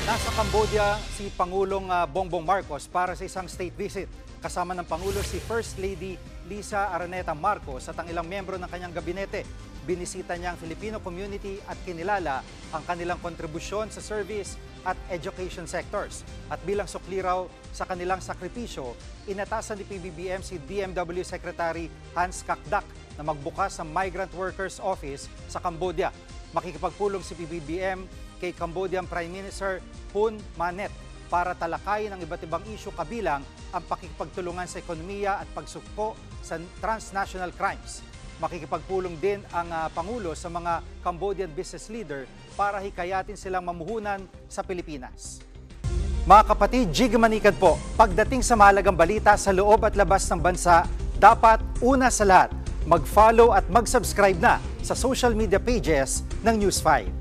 Nasa Cambodia si Pangulong Bongbong Marcos para sa isang state visit. Kasama ng Pangulo si First Lady Lisa Araneta Marcos at ang ilang miyembro ng kanyang gabinete. Binisita niya ang Filipino community at kinilala ang kanilang kontribusyon sa service at education sectors. At bilang sukli raw sa kanilang sakripisyo, inatasan ni PBBM si DMW Secretary Hans Kakdak na magbukas ng Migrant Workers Office sa Cambodia. Makikipagpulong si PBBM kay Cambodian Prime Minister Hun Manet para talakayin ang iba't ibang isyu kabilang ang pakikipagtulungan sa ekonomiya at pagsugpo sa transnational crimes. Makikipagpulong din ang Pangulo sa mga Cambodian business leader para hikayatin silang mamuhunan sa Pilipinas. Mga kapatid, Jig Manikad po, pagdating sa mahalagang balita sa loob at labas ng bansa, dapat una sa lahat, mag-follow at mag-subscribe na sa social media pages ng News 5.